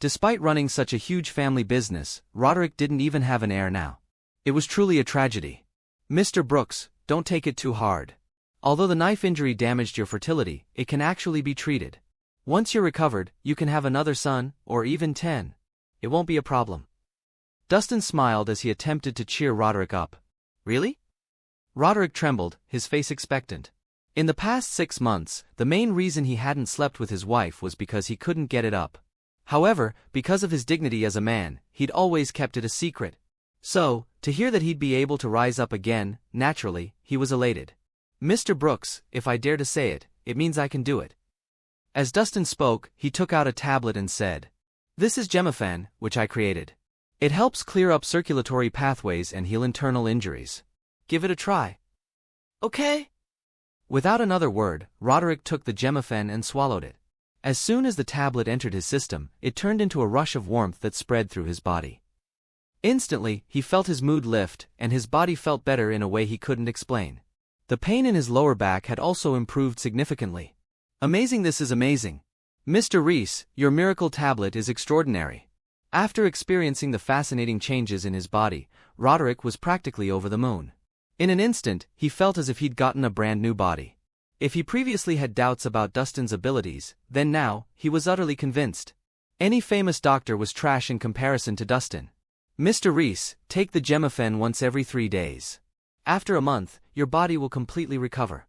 Despite running such a huge family business, Roderick didn't even have an heir now. It was truly a tragedy. Mr. Brooks, don't take it too hard. Although the knife injury damaged your fertility, it can actually be treated. Once you're recovered, you can have another son, or even 10. It won't be a problem. Dustin smiled as he attempted to cheer Roderick up. Really? Roderick trembled, his face expectant. In the past 6 months, the main reason he hadn't slept with his wife was because he couldn't get it up. However, because of his dignity as a man, he'd always kept it a secret. So, to hear that he'd be able to rise up again, naturally, he was elated. Mr. Brooks, if I dare to say it, it means I can do it. As Dustin spoke, he took out a tablet and said, "This is Gemifan, which I created. It helps clear up circulatory pathways and heal internal injuries. Give it a try." "Okay." Without another word, Roderick took the Gemifan and swallowed it. As soon as the tablet entered his system, it turned into a rush of warmth that spread through his body. Instantly, he felt his mood lift, and his body felt better in a way he couldn't explain. The pain in his lower back had also improved significantly. Amazing, this is amazing. Mr. Rhys, your miracle tablet is extraordinary. After experiencing the fascinating changes in his body, Roderick was practically over the moon. In an instant, he felt as if he'd gotten a brand new body. If he previously had doubts about Dustin's abilities, then now, he was utterly convinced. Any famous doctor was trash in comparison to Dustin. Mr. Rhys, take the Gemifan once every 3 days. After a month, your body will completely recover.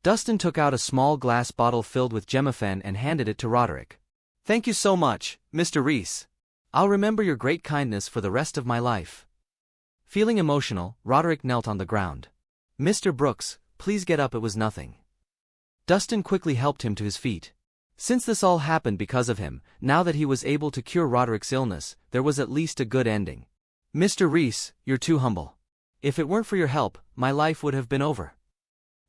Dustin took out a small glass bottle filled with Gemifan and handed it to Roderick. Thank you so much, Mr. Rhys. I'll remember your great kindness for the rest of my life. Feeling emotional, Roderick knelt on the ground. Mr. Brooks, please get up, it was nothing. Dustin quickly helped him to his feet. Since this all happened because of him, now that he was able to cure Roderick's illness, there was at least a good ending. Mr. Rhys, you're too humble. If it weren't for your help, my life would have been over.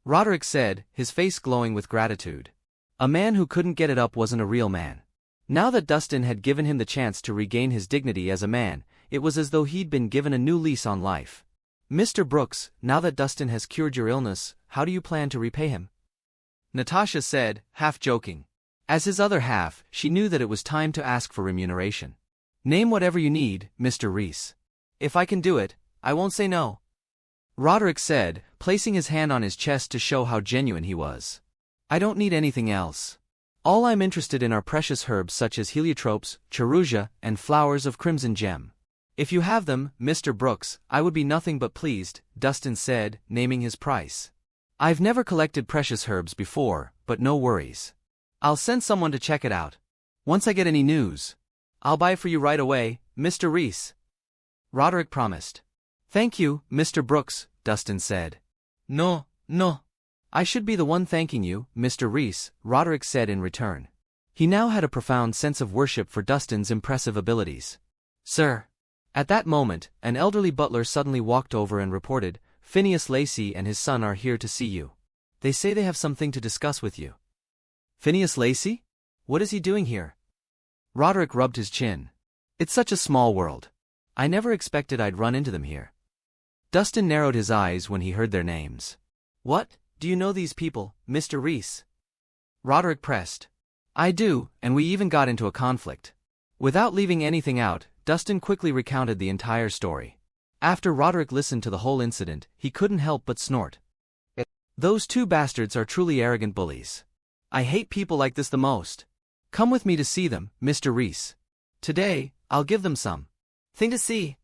Roderick said, his face glowing with gratitude. A man who couldn't get it up wasn't a real man. Now that Dustin had given him the chance to regain his dignity as a man, it was as though he'd been given a new lease on life. Mr. Brooks, now that Dustin has cured your illness, how do you plan to repay him? Natasha said, half joking. As his other half, she knew that it was time to ask for remuneration. Name whatever you need, Mr. Rhys. If I can do it, I won't say no. Roderick said, placing his hand on his chest to show how genuine he was. I don't need anything else. All I'm interested in are precious herbs such as heliotropes, cherusia, and flowers of crimson gem. If you have them, Mr. Brooks, I would be nothing but pleased, Dustin said, naming his price. I've never collected precious herbs before, but no worries. I'll send someone to check it out. Once I get any news, I'll buy for you right away, Mr. Rhys. Roderick promised. Thank you, Mr. Brooks, Dustin said. No. I should be the one thanking you, Mr. Rhys, Roderick said in return. He now had a profound sense of worship for Dustin's impressive abilities. Sir. At that moment, an elderly butler suddenly walked over and reported, Phineas Lacey and his son are here to see you. They say they have something to discuss with you. Phineas Lacey? What is he doing here? Roderick rubbed his chin. It's such a small world. I never expected I'd run into them here. Dustin narrowed his eyes when he heard their names. What, do you know these people, Mr. Rhys? Roderick pressed. I do, and we even got into a conflict. Without leaving anything out, Dustin quickly recounted the entire story. After Roderick listened to the whole incident, he couldn't help but snort. Those two bastards are truly arrogant bullies. I hate people like this the most. Come with me to see them, Mr. Rhys. Today, I'll give them some thing to see.